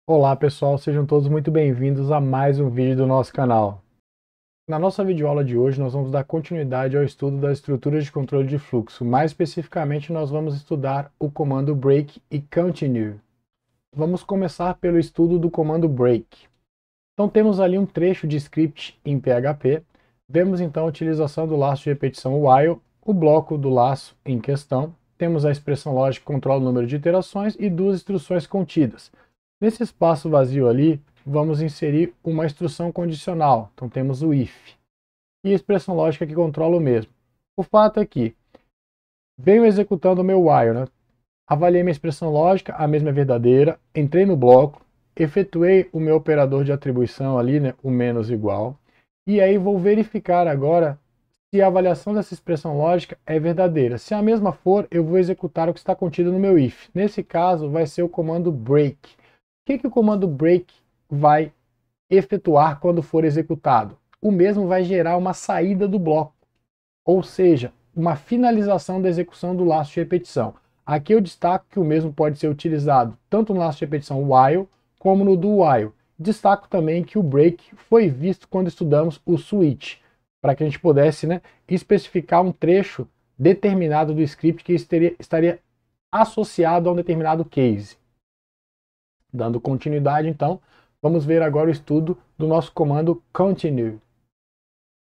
Olá pessoal, sejam todos muito bem-vindos a mais um vídeo do nosso canal. Na nossa videoaula de hoje nós vamos dar continuidade ao estudo das estruturas de controle de fluxo. Mais especificamente nós vamos estudar o comando break e continue. Vamos começar pelo estudo do comando break. Então temos ali um trecho de script em PHP. Vemos então a utilização do laço de repetição while, o bloco do laço em questão. Temos a expressão lógica que controla o número de iterações e duas instruções contidas. Nesse espaço vazio ali, vamos inserir uma instrução condicional. Então temos o if. E a expressão lógica que controla o mesmo. O fato é que venho executando o meu while, né? Avaliei minha expressão lógica, a mesma é verdadeira, entrei no bloco, efetuei o meu operador de atribuição ali, né, o menos igual, e aí vou verificar agora se a avaliação dessa expressão lógica é verdadeira. Se a mesma for, eu vou executar o que está contido no meu if. Nesse caso, vai ser o comando break. O que o comando break vai efetuar quando for executado? O mesmo vai gerar uma saída do bloco, ou seja, uma finalização da execução do laço de repetição. Aqui eu destaco que o mesmo pode ser utilizado tanto no laço de repetição while como no do while. Destaco também que o break foi visto quando estudamos o switch, para que a gente pudesse, especificar um trecho determinado do script que estaria associado a um determinado case. Dando continuidade, então, vamos ver agora o estudo do nosso comando continue.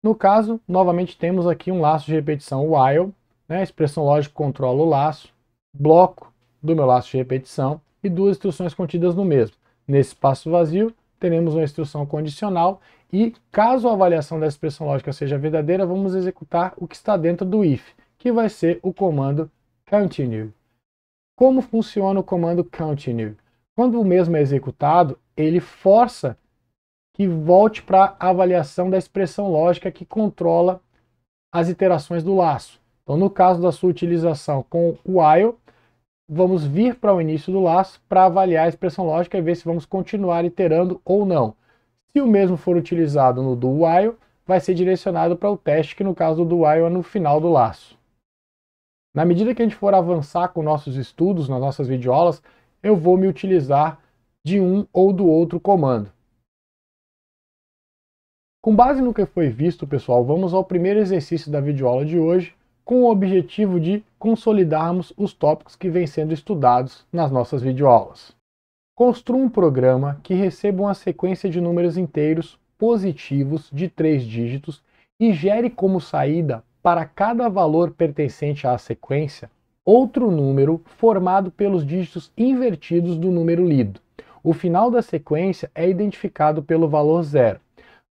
No caso, novamente temos aqui um laço de repetição while, a expressão lógica controla o laço, bloco do meu laço de repetição e duas instruções contidas no mesmo. Nesse espaço vazio, teremos uma instrução condicional e, caso a avaliação da expressão lógica seja verdadeira, vamos executar o que está dentro do if, que vai ser o comando continue. Como funciona o comando continue? Quando o mesmo é executado, ele força que volte para a avaliação da expressão lógica que controla as iterações do laço. Então, no caso da sua utilização com o while, vamos vir para o início do laço para avaliar a expressão lógica e ver se vamos continuar iterando ou não. Se o mesmo for utilizado no do while, vai ser direcionado para o teste, que no caso do while é no final do laço. Na medida que a gente for avançar com nossos estudos, nas nossas videoaulas, eu vou me utilizar de um ou do outro comando. Com base no que foi visto, pessoal, vamos ao primeiro exercício da videoaula de hoje, com o objetivo de consolidarmos os tópicos que vêm sendo estudados nas nossas videoaulas. Construa um programa que receba uma sequência de números inteiros positivos de 3 dígitos e gere como saída para cada valor pertencente à sequência outro número formado pelos dígitos invertidos do número lido. O final da sequência é identificado pelo valor 0.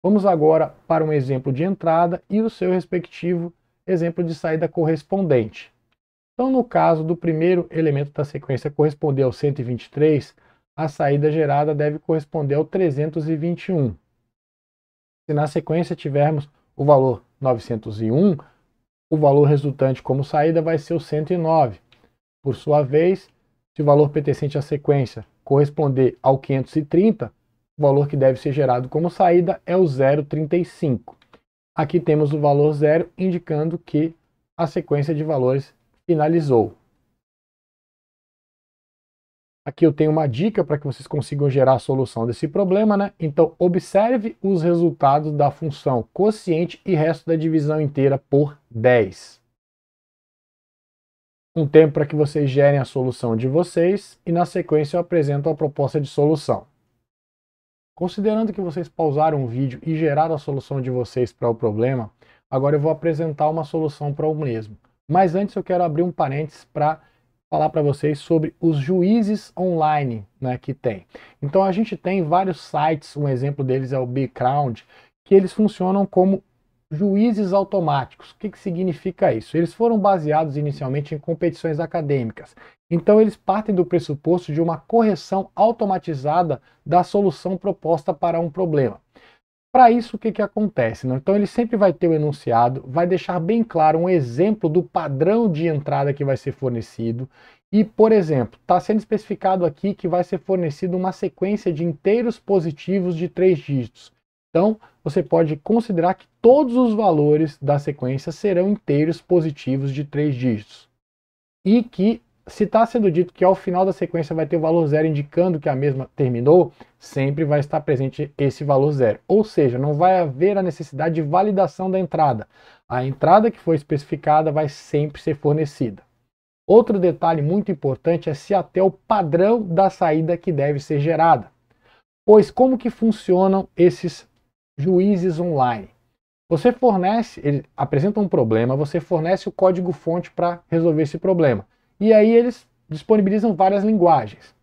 Vamos agora para um exemplo de entrada e o seu respectivo exemplo de saída correspondente. Então, no caso do primeiro elemento da sequência corresponder ao 123, a saída gerada deve corresponder ao 321. Se na sequência tivermos o valor 901, o valor resultante como saída vai ser o 109. Por sua vez, se o valor pertencente à sequência corresponder ao 530, o valor que deve ser gerado como saída é o 035. Aqui temos o valor 0, indicando que a sequência de valores finalizou. Aqui eu tenho uma dica para que vocês consigam gerar a solução desse problema, Então, observe os resultados da função quociente e resto da divisão inteira por 10. Um tempo para que vocês gerem a solução de vocês e na sequência eu apresento a proposta de solução. Considerando que vocês pausaram o vídeo e geraram a solução de vocês para o problema, agora eu vou apresentar uma solução para o mesmo. Mas antes eu quero abrir um parênteses para falar para vocês sobre os juízes online que tem. Então a gente tem vários sites, um exemplo deles é o BigCrowd, que eles funcionam como juízes automáticos. O que significa isso? Eles foram baseados inicialmente em competições acadêmicas. Então eles partem do pressuposto de uma correção automatizada da solução proposta para um problema. Para isso, o que acontece? Então ele sempre vai ter o enunciado, vai deixar bem claro um exemplo do padrão de entrada que vai ser fornecido e, por exemplo, está sendo especificado aqui que vai ser fornecida uma sequência de inteiros positivos de 3 dígitos. Então, você pode considerar que todos os valores da sequência serão inteiros positivos de 3 dígitos e que se está sendo dito que ao final da sequência vai ter o valor zero indicando que a mesma terminou, sempre vai estar presente esse valor zero. Ou seja, não vai haver a necessidade de validação da entrada. A entrada que foi especificada vai sempre ser fornecida. Outro detalhe muito importante é se até o padrão da saída que deve ser gerada. Pois como que funcionam esses juízes online? Você fornece, ele apresenta um problema, você fornece o código-fonte para resolver esse problema. E aí eles disponibilizam várias linguagens.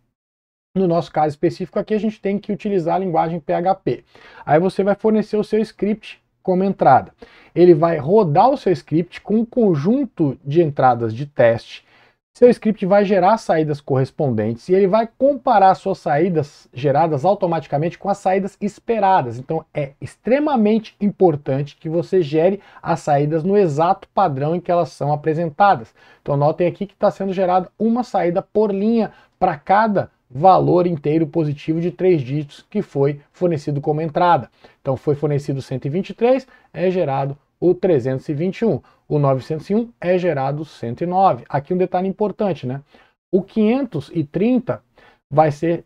No nosso caso específico aqui, a gente tem que utilizar a linguagem PHP. Aí você vai fornecer o seu script como entrada. Ele vai rodar o seu script com um conjunto de entradas de teste. Seu script vai gerar saídas correspondentes e ele vai comparar suas saídas geradas automaticamente com as saídas esperadas. Então é extremamente importante que você gere as saídas no exato padrão em que elas são apresentadas. Então notem aqui que está sendo gerada uma saída por linha para cada valor inteiro positivo de 3 dígitos que foi fornecido como entrada. Então foi fornecido 123, é gerado o 321. O 901 é gerado 109. Aqui um detalhe importante, né? O 530 vai ser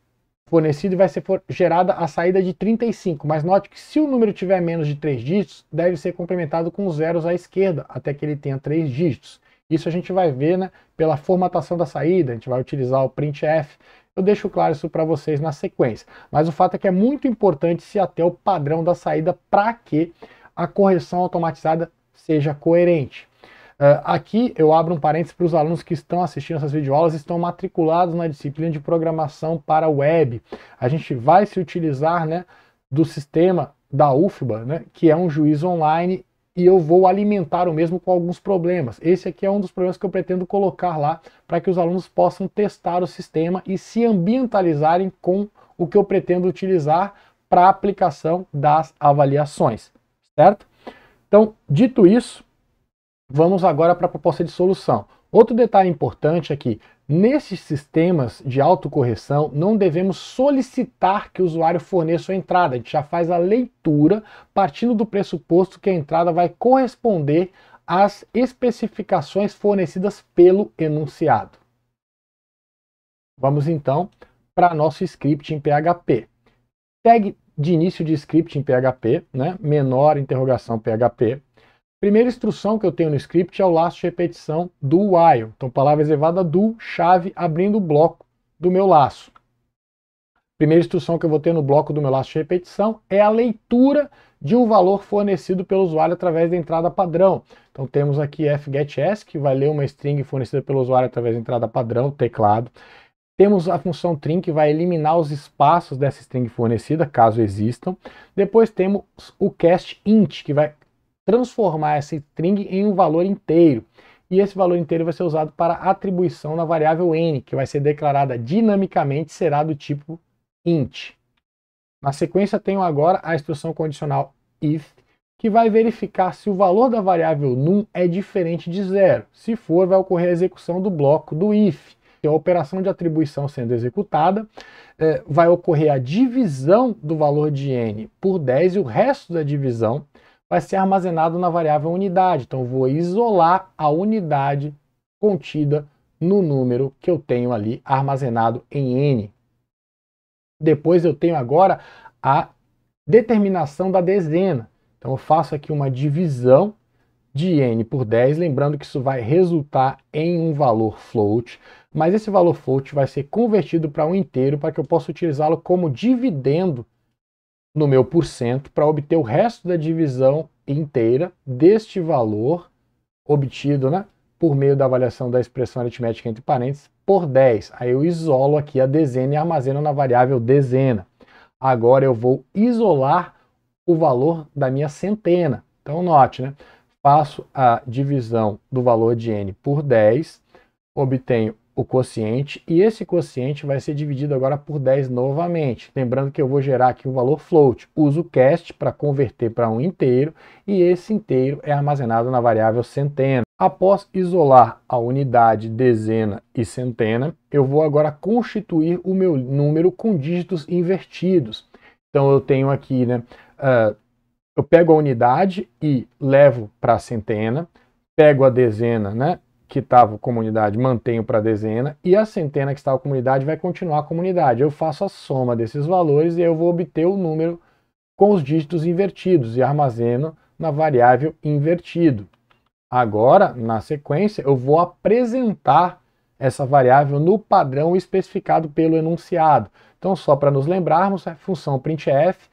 fornecido e vai ser gerada a saída de 35, mas note que se o número tiver menos de 3 dígitos, deve ser complementado com zeros à esquerda, até que ele tenha 3 dígitos. Isso a gente vai ver, né, pela formatação da saída, a gente vai utilizar o printf. Eu deixo claro isso para vocês na sequência. Mas o fato é que é muito importante se até o padrão da saída para que a correção automatizada seja coerente. Aqui eu abro um parênteses para os alunos que estão assistindo essas videoaulas e estão matriculados na disciplina de programação para web. A gente vai se utilizar, né, do sistema da UFBA, né, que é um juiz online, e eu vou alimentar o mesmo com alguns problemas. Esse aqui é um dos problemas que eu pretendo colocar lá para que os alunos possam testar o sistema e se ambientalizarem com o que eu pretendo utilizar para a aplicação das avaliações, certo? Então, dito isso, vamos agora para a proposta de solução. Outro detalhe importante é que, nesses sistemas de autocorreção, não devemos solicitar que o usuário forneça a entrada. A gente já faz a leitura partindo do pressuposto que a entrada vai corresponder às especificações fornecidas pelo enunciado. Vamos então para nosso script em PHP. Tag de início de script em PHP, né? Menor interrogação PHP. Primeira instrução que eu tenho no script é o laço de repetição do while. Então, palavra reservada do, chave, abrindo o bloco do meu laço. Primeira instrução que eu vou ter no bloco do meu laço de repetição é a leitura de um valor fornecido pelo usuário através da entrada padrão. Então, temos aqui fgetS, que vai ler uma string fornecida pelo usuário através da entrada padrão, teclado. Temos a função trim, que vai eliminar os espaços dessa string fornecida, caso existam. Depois temos o castInt, que vai transformar essa string em um valor inteiro. E esse valor inteiro vai ser usado para atribuição na variável n, que vai ser declarada dinamicamente, será do tipo int. Na sequência tenho agora a instrução condicional if, que vai verificar se o valor da variável num é diferente de zero. Se for, vai ocorrer a execução do bloco do if. Que é a operação de atribuição sendo executada, vai ocorrer a divisão do valor de n por 10 e o resto da divisão vai ser armazenado na variável unidade. Então, vou isolar a unidade contida no número que eu tenho ali armazenado em n. Depois eu tenho agora a determinação da dezena. Então, eu faço aqui uma divisão de n por 10, lembrando que isso vai resultar em um valor float, mas esse valor float vai ser convertido para um inteiro para que eu possa utilizá-lo como dividendo no meu porcento para obter o resto da divisão inteira deste valor obtido, né, por meio da avaliação da expressão aritmética entre parênteses por 10. Aí eu isolo aqui a dezena e armazeno na variável dezena. Agora eu vou isolar o valor da minha centena. Então note, né, faço a divisão do valor de n por 10, obtenho o quociente, e esse quociente vai ser dividido agora por 10 novamente. Lembrando que eu vou gerar aqui o valor float. Uso o cast para converter para um inteiro, e esse inteiro é armazenado na variável centena. Após isolar a unidade, dezena e centena, eu vou agora constituir o meu número com dígitos invertidos. Então eu tenho aqui, né, eu pego a unidade e levo para a centena, pego a dezena, né, que estava comunidade mantenho para dezena e a centena que estava comunidade vai continuar comunidade. Eu faço a soma desses valores e eu vou obter o número com os dígitos invertidos e armazeno na variável invertido. Agora, na sequência, eu vou apresentar essa variável no padrão especificado pelo enunciado. Então, só para nos lembrarmos, a função printf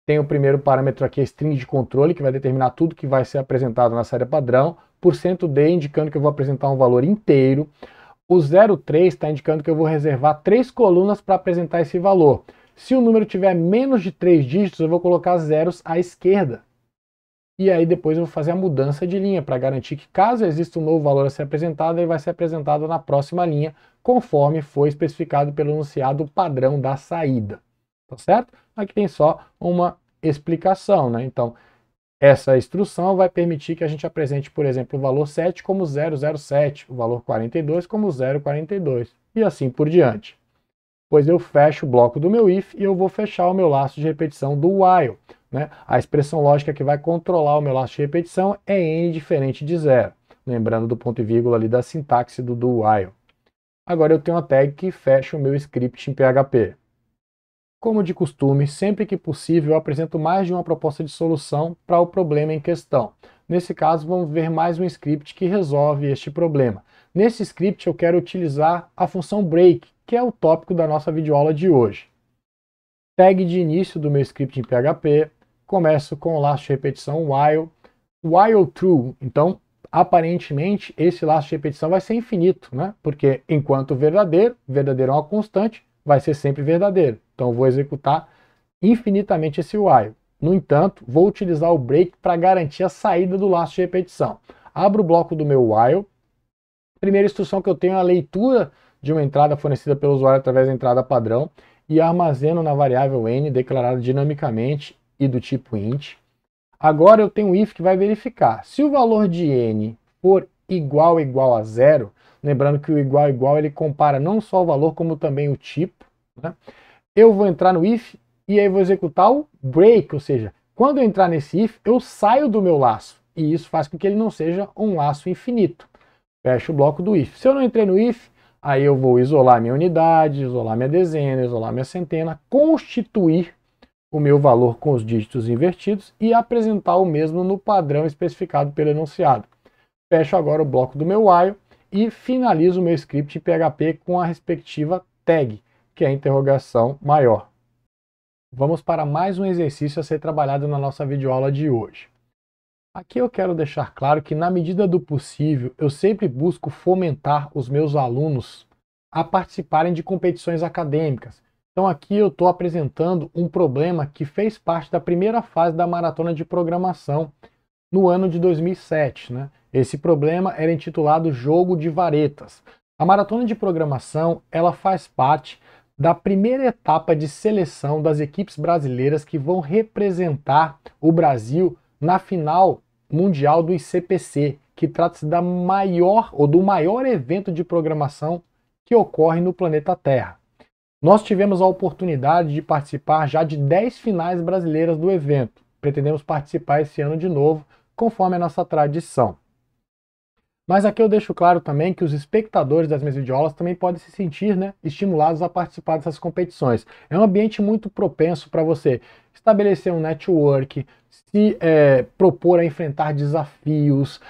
tem o primeiro parâmetro aqui, a string de controle, que vai determinar tudo que vai ser apresentado na série padrão, %d indicando que eu vou apresentar um valor inteiro, o 03 está indicando que eu vou reservar 3 colunas para apresentar esse valor. Se o número tiver menos de 3 dígitos, eu vou colocar zeros à esquerda. E aí depois eu vou fazer a mudança de linha para garantir que caso exista um novo valor a ser apresentado, ele vai ser apresentado na próxima linha, conforme foi especificado pelo enunciado padrão da saída. Tá certo? Aqui tem só uma explicação, né? Então, essa instrução vai permitir que a gente apresente, por exemplo, o valor 7 como 007, o valor 42 como 042, e assim por diante. Pois eu fecho o bloco do meu if e eu vou fechar o meu laço de repetição do while, né? A expressão lógica que vai controlar o meu laço de repetição é n diferente de 0, lembrando do ponto e vírgula ali da sintaxe do while. Agora eu tenho a tag que fecha o meu script em PHP. Como de costume, sempre que possível eu apresento mais de uma proposta de solução para o problema em questão. Nesse caso, vamos ver mais um script que resolve este problema. Nesse script eu quero utilizar a função break, que é o tópico da nossa videoaula de hoje. Tag de início do meu script em PHP, começo com o laço de repetição while true. Então, aparentemente, esse laço de repetição vai ser infinito, né? Porque enquanto verdadeiro é uma constante, vai ser sempre verdadeiro. Então, eu vou executar infinitamente esse while. No entanto, vou utilizar o break para garantir a saída do laço de repetição. Abro o bloco do meu while. Primeira instrução que eu tenho é a leitura de uma entrada fornecida pelo usuário através da entrada padrão e armazeno na variável n, declarada dinamicamente e do tipo int. Agora eu tenho um if que vai verificar. Se o valor de n for igual a zero, lembrando que o igual ele compara não só o valor, como também o tipo, né? Eu vou entrar no if e aí vou executar o break, ou seja, quando eu entrar nesse if, eu saio do meu laço, e isso faz com que ele não seja um laço infinito. Fecho o bloco do if. Se eu não entrei no if, aí eu vou isolar minha unidade, isolar minha dezena, isolar minha centena, constituir o meu valor com os dígitos invertidos e apresentar o mesmo no padrão especificado pelo enunciado. Fecho agora o bloco do meu while e finalizo o meu script em PHP com a respectiva tag, que é a interrogação maior. Vamos para mais um exercício a ser trabalhado na nossa videoaula de hoje. Aqui eu quero deixar claro que, na medida do possível, eu sempre busco fomentar os meus alunos a participarem de competições acadêmicas. Então aqui eu estou apresentando um problema que fez parte da primeira fase da maratona de programação no ano de 2007, né? Esse problema era intitulado Jogo de Varetas. A maratona de programação ela faz parte da primeira etapa de seleção das equipes brasileiras que vão representar o Brasil na final mundial do ICPC, que trata-se da do maior evento de programação que ocorre no planeta Terra. Nós tivemos a oportunidade de participar já de 10 finais brasileiras do evento. Pretendemos participar esse ano de novo, conforme a nossa tradição. Mas aqui eu deixo claro também que os espectadores das minhas videoaulas também podem se sentir, né, estimulados a participar dessas competições. É um ambiente muito propenso para você estabelecer um network, se propor a enfrentar desafios,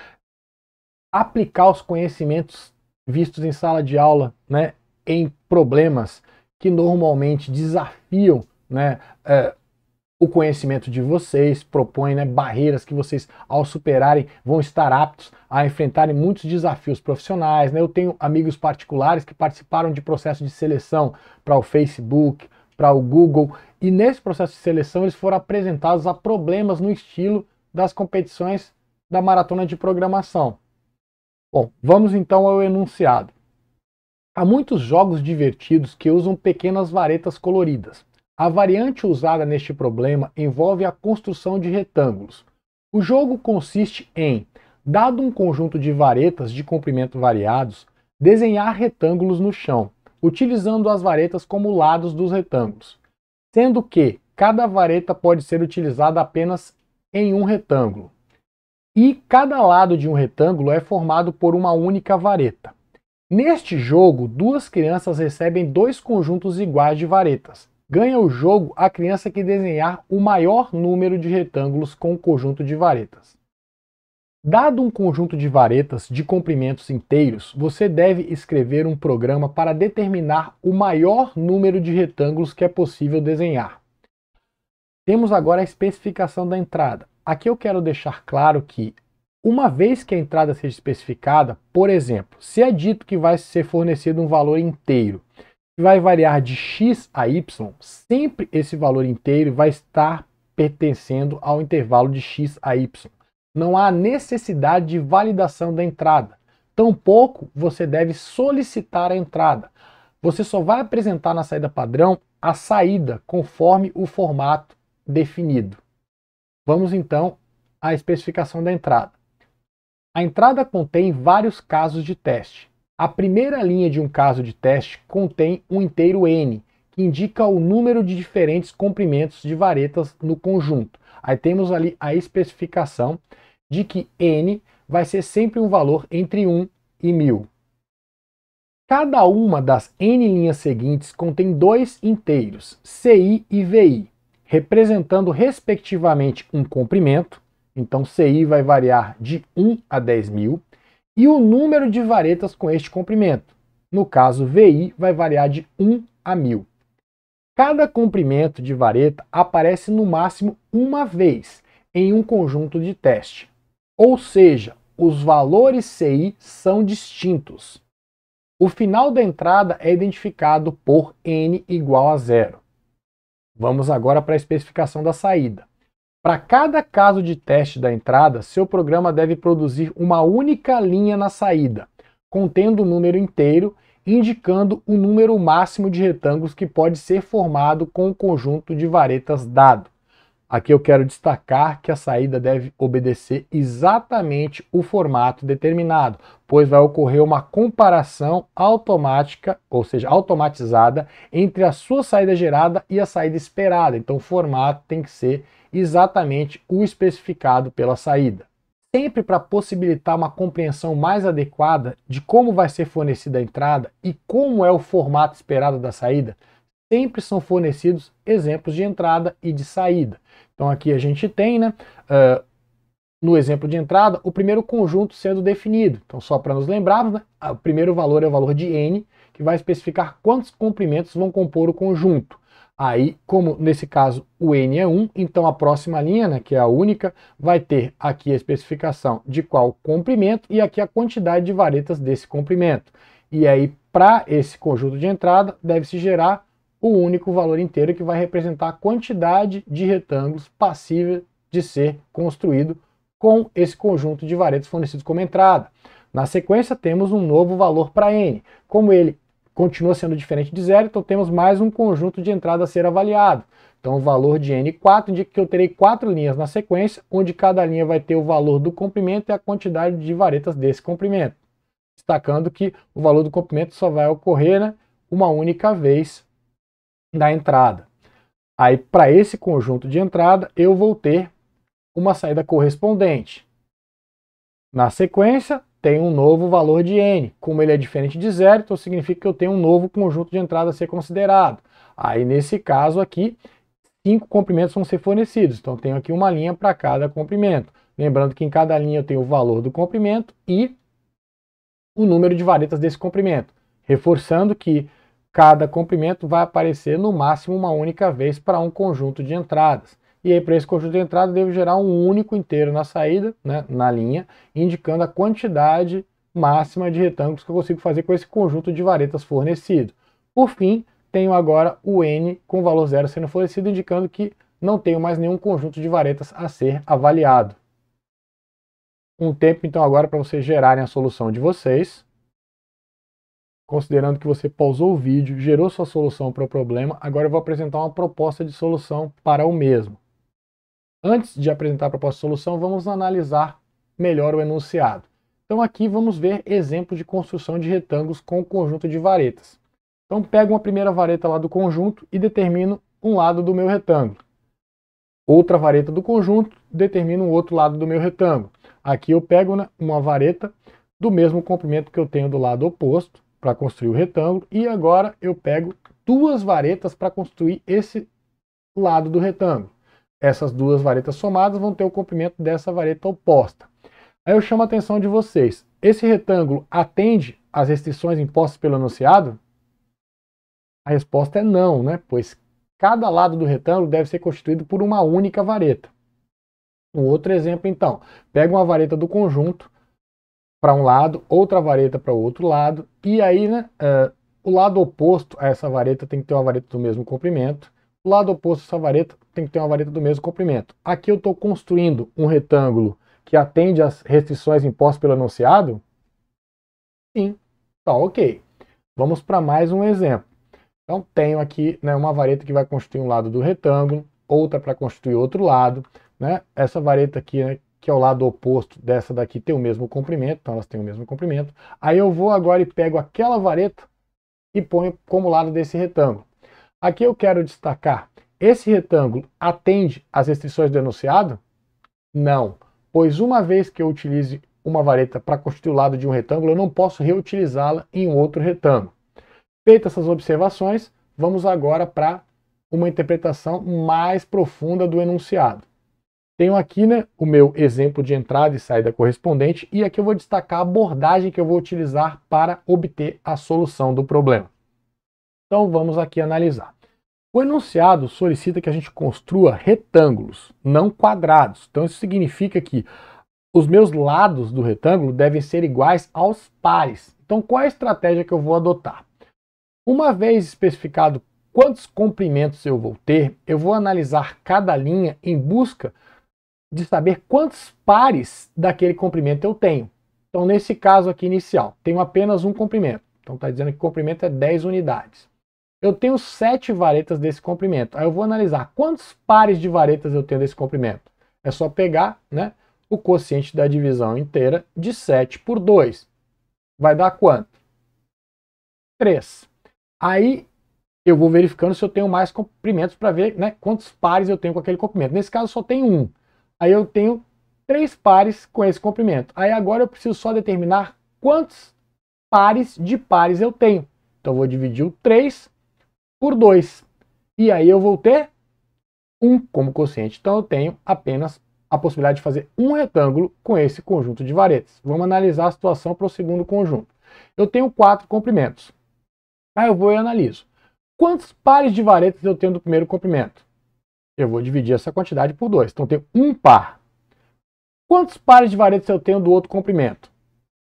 aplicar os conhecimentos vistos em sala de aula, né, em problemas que normalmente desafiam, né, o conhecimento de vocês, propõem, né, barreiras que vocês, ao superarem, vão estar aptos a enfrentarem muitos desafios profissionais, né? Eu tenho amigos particulares que participaram de processo de seleção para o Facebook, para o Google, e nesse processo de seleção eles foram apresentados a problemas no estilo das competições da maratona de programação. Bom, vamos então ao enunciado. Há muitos jogos divertidos que usam pequenas varetas coloridas. A variante usada neste problema envolve a construção de retângulos. O jogo consiste em, dado um conjunto de varetas de comprimento variados, desenhar retângulos no chão, utilizando as varetas como lados dos retângulos, sendo que cada vareta pode ser utilizada apenas em um retângulo. e cada lado de um retângulo é formado por uma única vareta. Neste jogo, duas crianças recebem dois conjuntos iguais de varetas. Ganha o jogo a criança que desenhar o maior número de retângulos com o conjunto de varetas. Dado um conjunto de varetas de comprimentos inteiros, você deve escrever um programa para determinar o maior número de retângulos que é possível desenhar. Temos agora a especificação da entrada. Aqui eu quero deixar claro que, uma vez que a entrada seja especificada, por exemplo, se é dito que vai ser fornecido um valor inteiro, que vai variar de x a y, sempre esse valor inteiro vai estar pertencendo ao intervalo de x a y. Não há necessidade de validação da entrada. Tampouco você deve solicitar a entrada. Você só vai apresentar na saída padrão a saída conforme o formato definido. Vamos então à especificação da entrada. A entrada contém vários casos de teste. A primeira linha de um caso de teste contém um inteiro n, que indica o número de diferentes comprimentos de varetas no conjunto. Aí temos ali a especificação de que n vai ser sempre um valor entre 1 e 1000. Cada uma das n linhas seguintes contém dois inteiros, ci e vi, representando respectivamente um comprimento, então ci vai variar de 1 a 10.000, e o número de varetas com este comprimento. No caso, vi vai variar de 1 a 1000. Cada comprimento de vareta aparece no máximo uma vez em um conjunto de teste. Ou seja, os valores ci são distintos. O final da entrada é identificado por n igual a 0. Vamos agora para a especificação da saída. Para cada caso de teste da entrada, seu programa deve produzir uma única linha na saída, contendo o número inteiro, indicando o número máximo de retângulos que pode ser formado com o conjunto de varetas dado. Aqui eu quero destacar que a saída deve obedecer exatamente o formato determinado, pois vai ocorrer uma comparação automática, ou seja, automatizada, entre a sua saída gerada e a saída esperada. Então o formato tem que ser exatamente o especificado pela saída. Sempre para possibilitar uma compreensão mais adequada de como vai ser fornecida a entrada e como é o formato esperado da saída, sempre são fornecidos exemplos de entrada e de saída. Então aqui a gente tem, no exemplo de entrada, o primeiro conjunto sendo definido. Então só para nos lembrarmos, o primeiro valor é o valor de n, que vai especificar quantos comprimentos vão compor o conjunto. Aí, como nesse caso o n é 1, então a próxima linha, que é a única, vai ter aqui a especificação de qual comprimento e aqui a quantidade de varetas desse comprimento. E aí, para esse conjunto de entrada, deve-se gerar o único valor inteiro que vai representar a quantidade de retângulos passível de ser construído com esse conjunto de varetas fornecidos como entrada. Na sequência, temos um novo valor para n. Como ele continua sendo diferente de zero, então temos mais um conjunto de entrada a ser avaliado. Então o valor de n4 indica que eu terei 4 linhas na sequência, onde cada linha vai ter o valor do comprimento e a quantidade de varetas desse comprimento. Destacando que o valor do comprimento só vai ocorrer uma única vez da entrada. Aí, para esse conjunto de entrada, eu vou ter uma saída correspondente. Na sequência, tem um novo valor de n. Como ele é diferente de zero, então significa que eu tenho um novo conjunto de entrada a ser considerado. Aí, nesse caso aqui, 5 comprimentos vão ser fornecidos. Então, tenho aqui uma linha para cada comprimento. Lembrando que em cada linha eu tenho o valor do comprimento e o número de varetas desse comprimento. Reforçando que cada comprimento vai aparecer no máximo uma única vez para um conjunto de entradas. E aí, para esse conjunto de entradas, devo gerar um único inteiro na saída, na linha, indicando a quantidade máxima de retângulos que eu consigo fazer com esse conjunto de varetas fornecido. Por fim, tenho agora o n com valor zero sendo fornecido, indicando que não tenho mais nenhum conjunto de varetas a ser avaliado. Um tempo, então, agora para vocês gerarem a solução de vocês. Considerando que você pausou o vídeo, gerou sua solução para o problema, agora eu vou apresentar uma proposta de solução para o mesmo. Antes de apresentar a proposta de solução, vamos analisar melhor o enunciado. Então aqui vamos ver exemplo de construção de retângulos com o conjunto de varetas. Então pego uma primeira vareta lá do conjunto e determino um lado do meu retângulo. Outra vareta do conjunto, determino um outro lado do meu retângulo. Aqui eu pego, né, uma vareta do mesmo comprimento que eu tenho do lado oposto para construir o retângulo, e agora eu pego duas varetas para construir esse lado do retângulo. Essas duas varetas somadas vão ter o comprimento dessa vareta oposta. Aí eu chamo a atenção de vocês. Esse retângulo atende às restrições impostas pelo enunciado? A resposta é não, né? Pois cada lado do retângulo deve ser constituído por uma única vareta. Um outro exemplo, então, pega uma vareta do conjunto para um lado, outra vareta para o outro lado, e aí, né, o lado oposto a essa vareta tem que ter uma vareta do mesmo comprimento, o lado oposto a essa vareta tem que ter uma vareta do mesmo comprimento. Aqui eu estou construindo um retângulo que atende às restrições impostas pelo enunciado? Sim, tá ok. Vamos para mais um exemplo. Então, tenho aqui, né, uma vareta que vai constituir um lado do retângulo, outra para constituir outro lado. Né? Essa vareta aqui, né, que é o lado oposto dessa daqui, tem o mesmo comprimento, então elas têm o mesmo comprimento. Aí eu vou agora e pego aquela vareta e ponho como lado desse retângulo. Aqui eu quero destacar, esse retângulo atende às restrições do enunciado? Não, pois uma vez que eu utilize uma vareta para constituir o lado de um retângulo, eu não posso reutilizá-la em um outro retângulo. Feitas essas observações, vamos agora para uma interpretação mais profunda do enunciado. Tenho aqui, né, o meu exemplo de entrada e saída correspondente, e aqui eu vou destacar a abordagem que eu vou utilizar para obter a solução do problema. Então vamos aqui analisar. O enunciado solicita que a gente construa retângulos, não quadrados. Então isso significa que os meus lados do retângulo devem ser iguais aos pares. Então qual é a estratégia que eu vou adotar? Uma vez especificado quantos comprimentos eu vou ter, eu vou analisar cada linha em busca de saber quantos pares daquele comprimento eu tenho. Então, nesse caso aqui inicial, tenho apenas um comprimento. Então, está dizendo que o comprimento é 10 unidades. Eu tenho 7 varetas desse comprimento. Aí eu vou analisar quantos pares de varetas eu tenho desse comprimento. É só pegar, né, o quociente da divisão inteira de 7 por 2. Vai dar quanto? 3. Aí eu vou verificando se eu tenho mais comprimentos para ver, né, quantos pares eu tenho com aquele comprimento. Nesse caso só tenho um. Aí eu tenho 3 pares com esse comprimento. Aí agora eu preciso só determinar quantos pares de pares eu tenho. Então eu vou dividir o 3 por 2. E aí eu vou ter 1 como quociente. Então eu tenho apenas a possibilidade de fazer um retângulo com esse conjunto de varetas. Vamos analisar a situação para o segundo conjunto. Eu tenho 4 comprimentos. Aí eu vou e analiso. Quantos pares de varetas eu tenho do primeiro comprimento? Eu vou dividir essa quantidade por 2. Então, eu tenho um par. Quantos pares de varetas eu tenho do outro comprimento?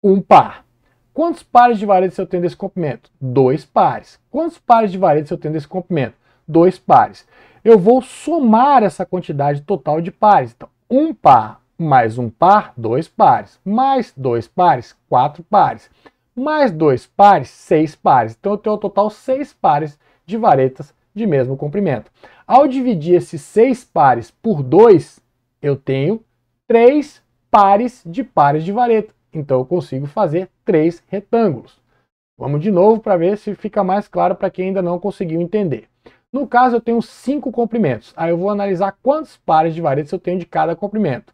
Um par. Quantos pares de varetas eu tenho desse comprimento? 2 pares. Quantos pares de varetas eu tenho desse comprimento? 2 pares. Eu vou somar essa quantidade total de pares. Então, um par mais um par, 2 pares. Mais 2 pares, 4 pares. Mais 2 pares, 6 pares. Então, eu tenho ao total 6 pares de varetas de mesmo comprimento. Ao dividir esses 6 pares por 2, eu tenho 3 pares de vareta. Então eu consigo fazer 3 retângulos. Vamos de novo para ver se fica mais claro para quem ainda não conseguiu entender. No caso eu tenho 5 comprimentos. Aí eu vou analisar quantos pares de varetas eu tenho de cada comprimento.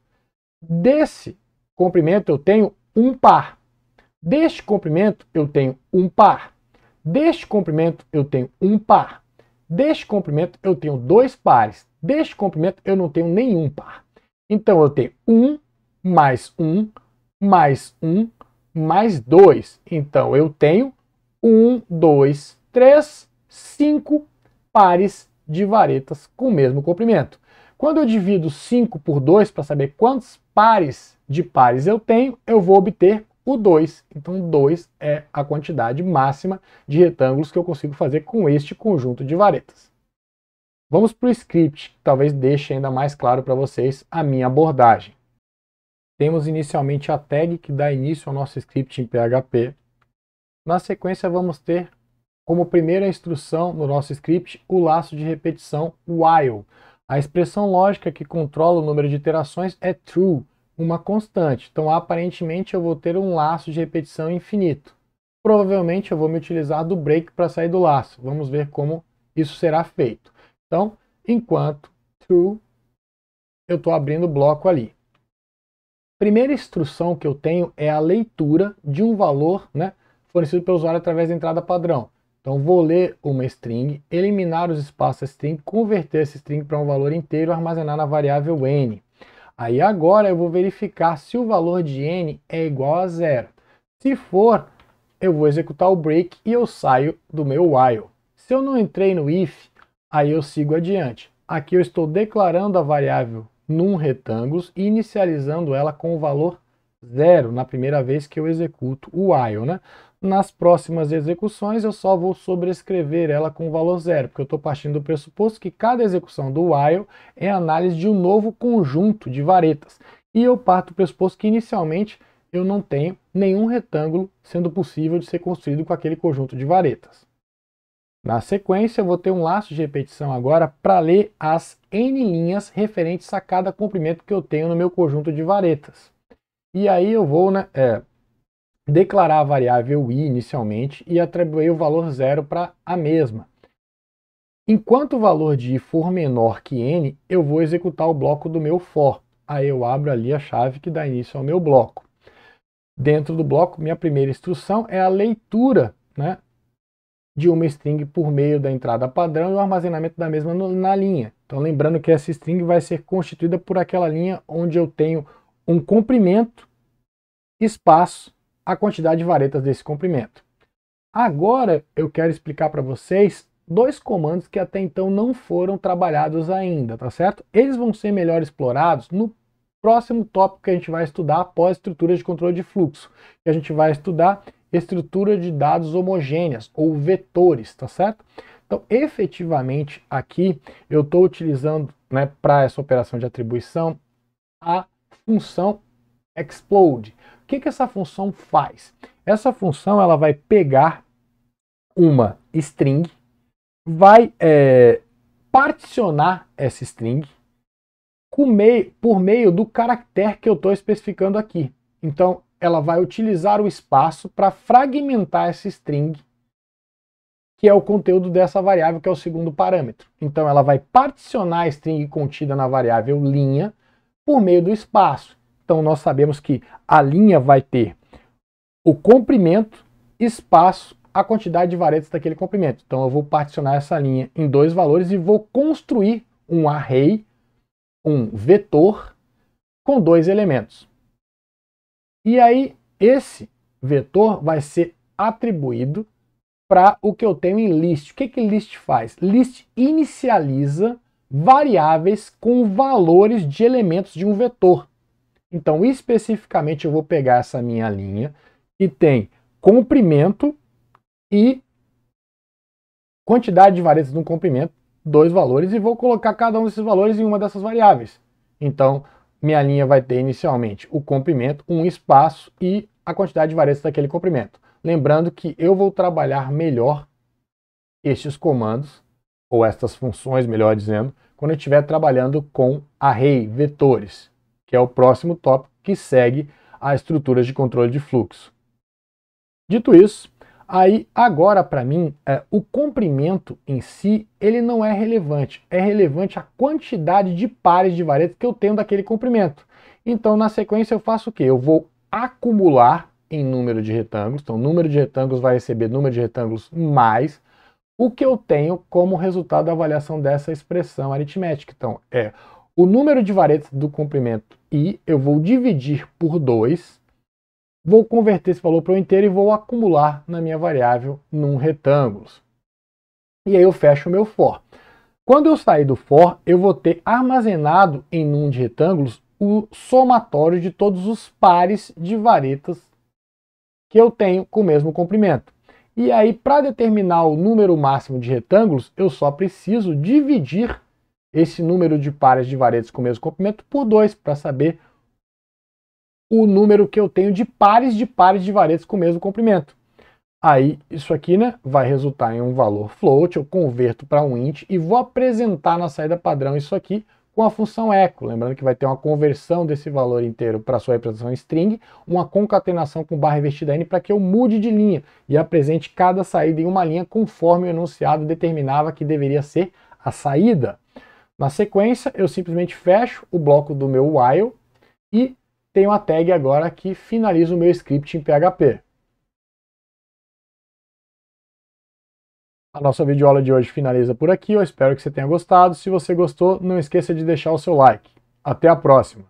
Desse comprimento eu tenho um par. Deste comprimento eu tenho um par. Deste comprimento eu tenho um par. Deste comprimento eu tenho 2 pares. Deste comprimento eu não tenho nenhum par. Então eu tenho 1 mais 1 mais 1 mais 2. Então eu tenho 1, 2, 3, 5 pares de varetas com o mesmo comprimento. Quando eu divido 5 por 2 para saber quantos pares de pares eu tenho, eu vou obter o 2. Então 2 é a quantidade máxima de retângulos que eu consigo fazer com este conjunto de varetas. Vamos para o script, que talvez deixe ainda mais claro para vocês a minha abordagem. Temos inicialmente a tag que dá início ao nosso script em PHP. Na sequência vamos ter como primeira instrução no nosso script o laço de repetição while. A expressão lógica que controla o número de iterações é true, uma constante. Então aparentemente eu vou ter um laço de repetição infinito. Provavelmente eu vou me utilizar do break para sair do laço. Vamos ver como isso será feito. Então, enquanto true, eu estou abrindo o bloco ali. primeira instrução que eu tenho é a leitura de um valor, né, fornecido pelo usuário através da entrada padrão. Então vou ler uma string, eliminar os espaços da string, converter essa string para um valor inteiro e armazenar na variável n. Aí agora eu vou verificar se o valor de n é igual a 0. Se for, eu vou executar o break e eu saio do meu while. Se eu não entrei no if, aí eu sigo adiante. Aqui eu estou declarando a variável num retângulos e inicializando ela com o valor 0 na primeira vez que eu executo o while, né? Nas próximas execuções eu só vou sobrescrever ela com o valor 0, porque eu estou partindo do pressuposto que cada execução do while é a análise de um novo conjunto de varetas. E eu parto do pressuposto que inicialmente eu não tenho nenhum retângulo sendo possível de ser construído com aquele conjunto de varetas. Na sequência, eu vou ter um laço de repetição agora para ler as n linhas referentes a cada comprimento que eu tenho no meu conjunto de varetas. E aí eu vou, né, declarar a variável i inicialmente e atribuir o valor 0 para a mesma. Enquanto o valor de i for menor que n, eu vou executar o bloco do meu for. Aí eu abro ali a chave que dá início ao meu bloco. Dentro do bloco, minha primeira instrução é a leitura, né, de uma string por meio da entrada padrão e o armazenamento da mesma na linha. Então lembrando que essa string vai ser constituída por aquela linha onde eu tenho um comprimento, espaço, a quantidade de varetas desse comprimento. Agora eu quero explicar para vocês dois comandos que até então não foram trabalhados ainda, tá certo? Eles vão ser melhor explorados no próximo tópico que a gente vai estudar após estruturas de controle de fluxo, que a gente vai estudar estrutura de dados homogêneas, ou vetores, tá certo? Então, efetivamente, aqui eu estou utilizando, né, para essa operação de atribuição, a função explode. O que essa função faz? Essa função ela vai pegar uma string, vai particionar essa string por meio do caractere que eu estou especificando aqui. Então, ela vai utilizar o espaço para fragmentar essa string, que é o conteúdo dessa variável, que é o segundo parâmetro. Então, ela vai particionar a string contida na variável linha por meio do espaço. Então, nós sabemos que a linha vai ter o comprimento, espaço, a quantidade de varetas daquele comprimento. Então, eu vou particionar essa linha em dois valores e vou construir um array, um vetor, com dois elementos. E aí, esse vetor vai ser atribuído para o que eu tenho em list. O que list faz? List inicializa variáveis com valores de elementos de um vetor. Então, especificamente, eu vou pegar essa minha linha que tem comprimento e quantidade de varetas no comprimento, dois valores, e vou colocar cada um desses valores em uma dessas variáveis. Então, minha linha vai ter inicialmente o comprimento, um espaço e a quantidade de varetas daquele comprimento. Lembrando que eu vou trabalhar melhor estes comandos, ou estas funções, melhor dizendo, quando eu estiver trabalhando com array, vetores, que é o próximo tópico que segue a estruturas de controle de fluxo. Dito isso, aí agora para mim, o comprimento em si, ele não é relevante. É relevante a quantidade de pares de varetas que eu tenho daquele comprimento. Então, na sequência, eu faço o quê? Eu vou acumular em número de retângulos. Então, número de retângulos vai receber número de retângulos mais o que eu tenho como resultado da avaliação dessa expressão aritmética. Então, é o número de varetas do comprimento i, eu vou dividir por 2, vou converter esse valor para o inteiro e vou acumular na minha variável num retângulos. E aí eu fecho o meu for. Quando eu sair do for, eu vou ter armazenado em num de retângulos o somatório de todos os pares de varetas que eu tenho com o mesmo comprimento. E aí, para determinar o número máximo de retângulos, eu só preciso dividir esse número de pares de varetas com o mesmo comprimento por 2, para saber o número que eu tenho de pares de varetas com o mesmo comprimento. Aí, isso aqui, né, vai resultar em um valor float, eu converto para um int e vou apresentar na saída padrão isso aqui com a função echo. Lembrando que vai ter uma conversão desse valor inteiro para a sua representação em string, uma concatenação com barra invertida n para que eu mude de linha e apresente cada saída em uma linha conforme o enunciado determinava que deveria ser a saída. Na sequência, eu simplesmente fecho o bloco do meu while e tenho a tag agora que finaliza o meu script em PHP. A nossa videoaula de hoje finaliza por aqui, eu espero que você tenha gostado. Se você gostou, não esqueça de deixar o seu like. Até a próxima!